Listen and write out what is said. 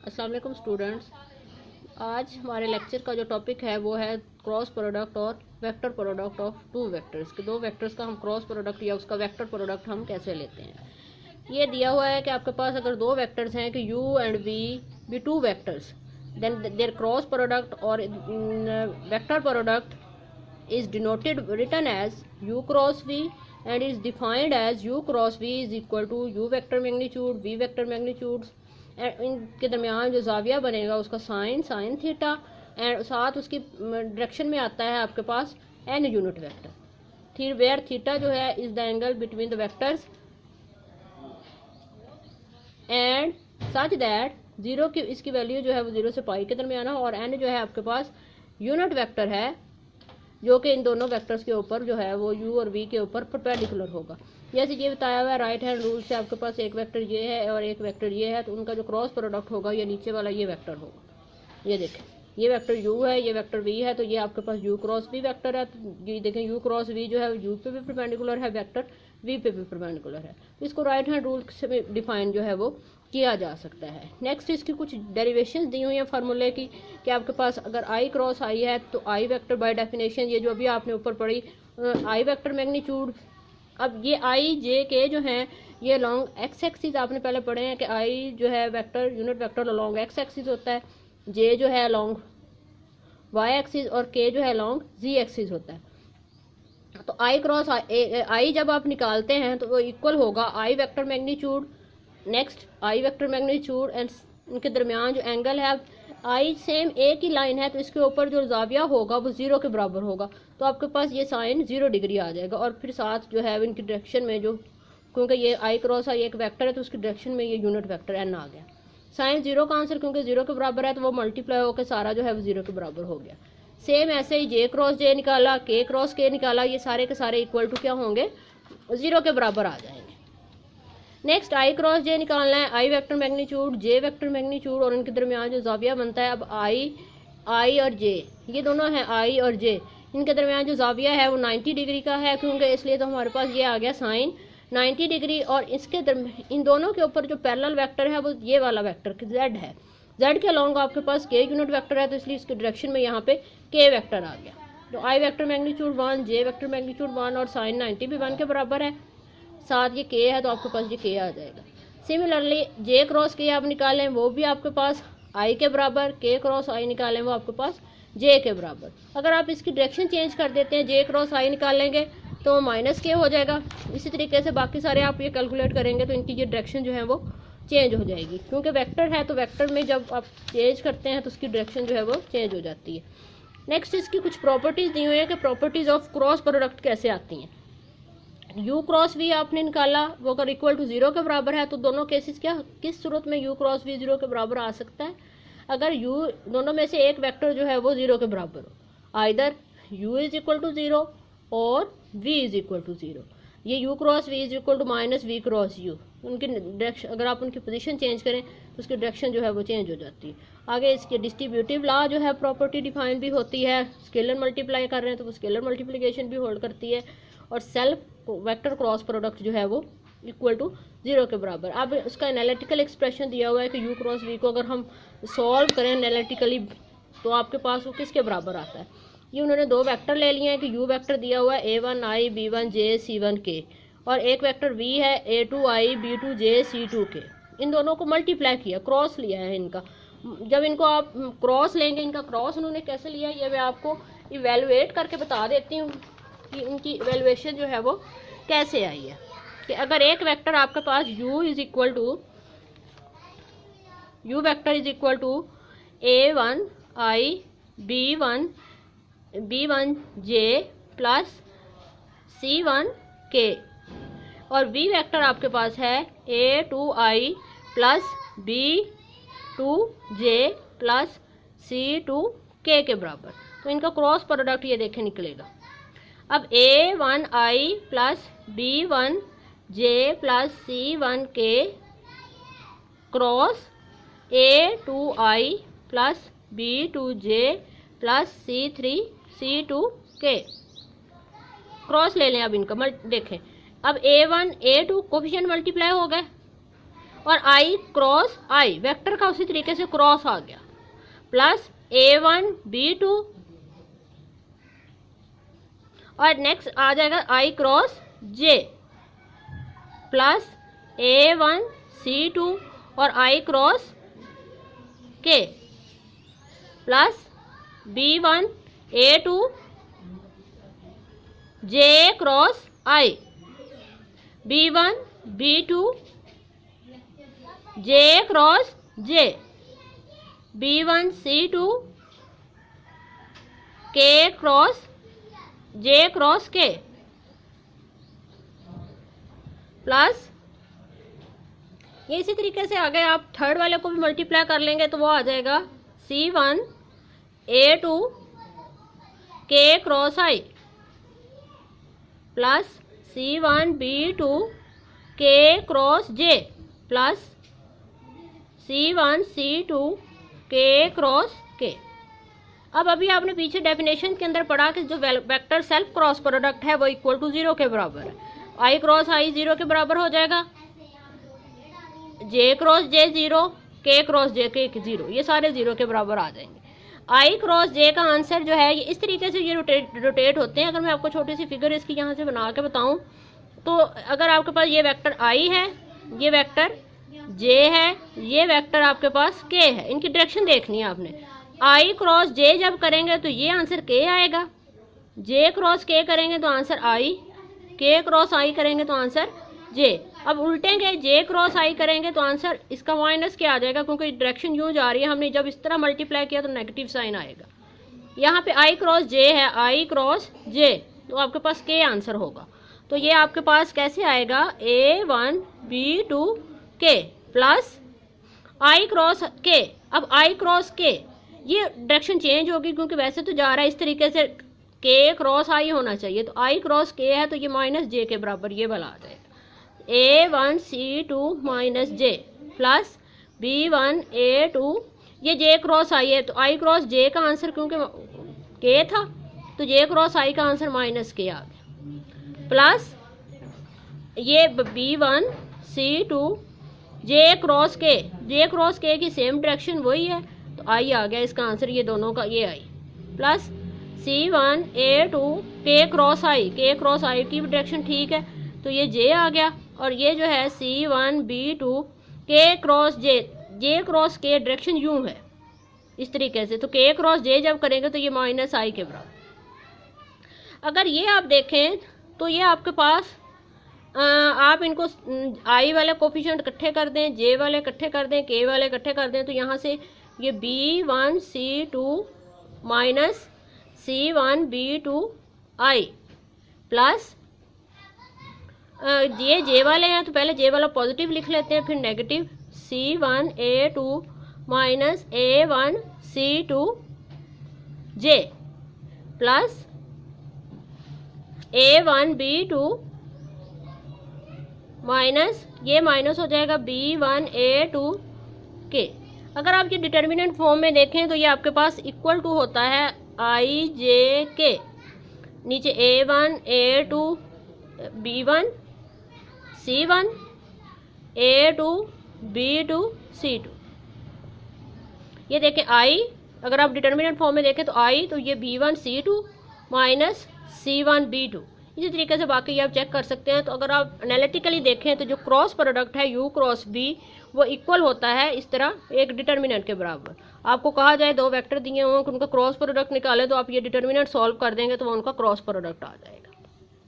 अस्सलाम वालेकुम स्टूडेंट्स। आज हमारे लेक्चर का जो टॉपिक है वो है क्रॉस प्रोडक्ट और vector product of two vectors के। दो वेक्टर्स का हम क्रॉस प्रोडक्ट या उसका वेक्टर प्रोडक्ट हम कैसे लेते हैं। ये दिया हुआ है कि आपके पास अगर दो वेक्टर्स हैं कि u and v be two vectors, then their cross product और vector product is denoted written as u cross v and is defined as u cross v is equal to u vector magnitude v vector magnitudes and इनके दरमियान जो जाविया बनेगा उसका sine theta and साथ उसकी direction में आता है आपके पास एन यूनिट वेक्टर। फिर वेयर थीटा जो है is the angle between the vectors and such that zero की इसकी वैल्यू जो है वो 0 से पाई के दरमियान है और एन जो है आपके पास यूनिट वेक्टर है जो कि इन दोनों वेक्टर्स के ऊपर जो है वो u और v के ऊपर परपेंडिकुलर होगा। जैसे ये बताया हुआ है राइट हैंड रूल से आपके पास एक वेक्टर ये है और एक वेक्टर ये है, तो उनका जो क्रॉस प्रोडक्ट होगा ये नीचे वाला ये वेक्टर होगा। ये देखें, ये वेक्टर u है, ये वेक्टर v है, तो ये आपके पास u क्रॉस v वेक्टर है। तो ये देखें u क्रॉस v जो है u पे भी परपेंडिकुलर है, वेक्टर v पे भी परपेंडिकुलर है। तो इसको राइट हैंड रूल से डिफाइन जो है वो किया जा सकता है। नेक्स्ट इसकी कुछ डेरिवेशंस दी हुई हैं फार्मूले की कि आपके पास अगर i क्रॉस i है तो i वेक्टर बाय डेफिनेशन ये जो अभी आपने ऊपर पढ़ी i वेक्टर मैग्नीट्यूड। अब ये i j k जो हैं ये लॉन्ग x एक्सिस आपने पहले पढ़े हैं कि i जो है vector unit vector long x axis होता है, j जो है लॉन्ग y एक्सिस और k जो है लॉन्ग z एक्सिस होता है। तो i क्रॉस i जब आप निकालते हैं तो वो इक्वल होगा i vector magnitude next I vector magnitude and इनके दरमियान जो एंगल है, आई सेम एक ही लाइन है तो इसके ऊपर जो जाविया होगा वो 0 के बराबर होगा। तो आपके पास ये साइन 0 डिग्री आ जाएगा और फिर साथ जो है इनकी डायरेक्शन में जो, क्योंकि ये आई क्रॉस आई एक वेक्टर है तो उसकी डायरेक्शन में ये यूनिट वेक्टर एन आ गया। साइन 0 का आंसर क्योंकि 0 के बराबर है तो वो मल्टीप्लाई होकर सारा जो है वो 0 के बराबर हो गया। सेम ऐसे ही जे क्रॉस जे निकाला, के क्रॉस के निकाला, ये सारे के सारे इक्वल टू क्या होंगे, 0 के बराबर आ जाएंगे। नेक्स्ट आई क्रॉस जे निकालना है, आई वेक्टर मैग्नीट्यूड जे वेक्टर मैग्नीट्यूड और इनके दरमियान जो जाविया बनता है। अब आई और जे ये दोनों हैं आई और जे, इनके दरमियान जो जाविया है वो 90 डिग्री का है क्योंकि इसलिए तो हमारे पास ये आ गया साइन 90 डिग्री। और इसके इन दोनों के ऊपर जो पैरेलल वेक्टर है वो ये वाला वेक्टर जेड है, जेड के अलॉन्ग आपके पास के यूनिट वेक्टर है तो इसलिए इसके डायरेक्शन में यहाँ पे के वेक्टर आ गया। तो आई वेक्टर मैग्नीट्यूड 1 जे वेक्टर मैग्नीट्यूड 1 और साइन 90 भी 1 के बराबर है, साथ ये के है तो आपके पास ये के आ जाएगा। सिमिलरली जे क्रॉस के आप निकालें वो भी आपके पास आई के बराबर, के क्रॉस आई निकालें वो आपके पास जे के बराबर। अगर आप इसकी डायरेक्शन चेंज कर देते हैं, जे क्रॉस आई निकालेंगे तो माइनस के हो जाएगा। इसी तरीके से बाकी सारे आप ये कैलकुलेट करेंगे तो इनकी ये डायरेक्शन जो है वो चेंज हो जाएगी क्योंकि वेक्टर है तो वेक्टर में जब आप चेंज करते हैं तो उसकी डायरेक्शन जो है वो चेंज हो जाती है। नेक्स्ट इसकी कुछ प्रॉपर्टीज़ दी हुई है कि प्रॉपर्टीज़ ऑफ क्रॉस प्रोडक्ट कैसे आती हैं। u क्रॉस v आपने निकाला, वो अगर इक्वल टू 0 के बराबर है तो दोनों केसेस क्या किस सूरत में u क्रॉस v 0 के बराबर आ सकता है, अगर u दोनों में से एक वेक्टर जो है वो 0 के बराबर हो, either u is equal to 0 और v इज इक्वल टू 0। ये u cross v is equal to minus v cross u, उनकी डायरेक्शन अगर आप उनकी पोजीशन चेंज करें तो उसकी डायरेक्शन जो है वो चेंज हो जाती है। आगे इसके डिस्ट्रीब्यूटिव लॉ जो है प्रॉपर्टी डिफाइन भी होती है, स्केलर मल्टीप्लाई कर रहे हैं तो वो स्केलर मल्टीप्लिकेशन भी होल्ड करती है और सेल्फ वेक्टर क्रॉस प्रोडक्ट जो है वो इक्वल टू 0 के बराबर। अब उसका एनालिटिकल एक्सप्रेशन दिया हुआ है कि u क्रॉस v को अगर हम सॉल्व करें एनालिटिकली तो आपके पास वो किसके बराबर आता है। ये उन्होंने दो वेक्टर ले लिए हैं कि u वेक्टर दिया हुआ है a1i b1j c1k और एक वेक्टर v है a2i b2j c2k। इन दोनों को मल्टीप्लाई किया, क्रॉस लिया है इनका। जब इनको आप क्रॉस लेंगे, इनका क्रॉस उन्होंने कैसे लिया ये मैं आपको इवेलुएट करके बता देती हूँ कि इनकी इवेलुएशन जो है वो कैसे आई है। कि अगर एक वेक्टर आपके पास u is equal to u vector is equal to a1i b1j plus c1k और v वेक्टर आपके पास है a2i plus b2j plus c2k के बराबर, तो इनका क्रॉस प्रोडक्ट ये देखें निकलेगा। अब a1i plus b1j plus c1k cross a2i plus b2j plus c2k cross ले लें। अब इनका देखें, अब a1 a2 कोफिशिएंट मल्टीप्लाई हो गए और आई क्रॉस आई वेक्टर का उसी तरीके से क्रॉस आ गया, प्लस A1 B2 और नेक्स्ट आ जाएगा आई क्रॉस जे प्लस A1 C2 और आई क्रॉस के प्लस B1 A2 जे क्रॉस आई B1 B2 जे क्रॉस जे B1 C2 के क्रॉस जे क्रॉस के प्लस ये इसी तरीके से आगे आप थर्ड वाले को भी मल्टीप्लाई कर लेंगे तो वो आ जाएगा C1 A2 के क्रॉस आई प्लस C1 B2 के क्रॉस जे प्लस C1 C2 के क्रॉस के। अब अभी आपने पीछे डेफिनेशन के अंदर पढ़ा कि जो वेक्टर सेल्फ क्रॉस प्रोडक्ट है वो इक्वल टू 0 के बराबर है। आई क्रॉस आई 0 के बराबर हो जाएगा, जे क्रॉस जे 0, के क्रॉस जे के 0, ये सारे 0 के बराबर आ जाएंगे। आई क्रॉस जे का आंसर जो है ये इस तरीके से ये रोटेट होते हैं। अगर मैं आपको छोटी सी फिगर इसकी यहाँ से बना के बताऊँ तो अगर आपके पास ये वेक्टर आई है, ये वेक्टर जे है, ये वेक्टर आपके पास के है, इनकी डायरेक्शन देखनी है आपने। आई क्रॉस जे जब करेंगे तो ये आंसर के आएगा, जे क्रॉस के करेंगे तो आंसर आई, के क्रॉस आई करेंगे तो आंसर जे। अब उल्टेंगे, जे क्रॉस आई करेंगे तो आंसर इसका माइनस के आ जाएगा क्योंकि डायरेक्शन यूँ जा रही है। हमने जब इस तरह मल्टीप्लाई किया तो नेगेटिव साइन आएगा। यहाँ पे आई क्रॉस जे है, आई क्रॉस जे, तो आपके पास के आंसर होगा। तो ये आपके पास कैसे आएगा A1 B2 के प्लस आई क्रॉस के। अब आई क्रॉस के ये डायरेक्शन चेंज होगी क्योंकि वैसे तो जा रहा है इस तरीके से, के क्रॉस आई होना चाहिए, तो आई क्रॉस के है तो ये माइनस जे के बराबर ये वाला आ जाएगा। A1 C2 माइनस जे प्लस B1 A2, ये जे क्रॉस आई है तो आई क्रॉस जे का आंसर क्योंकि के था तो जे क्रॉस आई का आंसर माइनस के आ गया, प्लस ये B1 C2 जे क्रॉस के की सेम डायरेक्शन वही है तो आई आ गया इसका आंसर, ये दोनों का ये आई, प्लस C1 A2 के क्रॉस आई की डायरेक्शन ठीक है तो ये जे आ गया, और ये जो है C1 B2 के क्रॉस जे क्रॉस के डायरेक्शन यूँ है इस तरीके से, तो के क्रॉस जे जब करेंगे तो ये माइनस आई के बराबर। अगर ये आप देखें तो ये आपके पास आप इनको आई वाले कोफिशिएंट इकट्ठे कर दें, जे वाले इकट्ठे कर दें, के वाले इकट्ठे कर दें तो यहाँ से ये B1 C2 minus C1 B2 आई प्लस ये जे वाले हैं तो पहले जे वाला पॉजिटिव लिख लेते हैं फिर negative, C1 A2 minus A1 C2 जे प्लस A1 B2 माइनस ये माइनस हो जाएगा B1 A2 के। अगर आप ये डिटर्मिनेंट फॉर्म में देखें तो ये आपके पास इक्वल टू होता है आई जे के, नीचे A1 A2 B1 C1 A2 B2 C2। ये देखें आई, अगर आप डिटर्मिनेंट फॉर्म में देखें तो आई तो ये B1 C2 minus C1 B2। इसी तरीके से बाकी आप चेक कर सकते हैं। तो अगर आप एनालिटिकली देखें तो जो क्रॉस प्रोडक्ट है U क्रॉस V वो इक्वल होता है इस तरह एक डिटर्मिनेंट के बराबर। आपको कहा जाए दो वेक्टर दिए हों उनका क्रॉस प्रोडक्ट निकालें तो आप ये डिटर्मिनेंट सॉल्व कर देंगे तो उनका क्रॉस प्रोडक्ट आ जाएगा।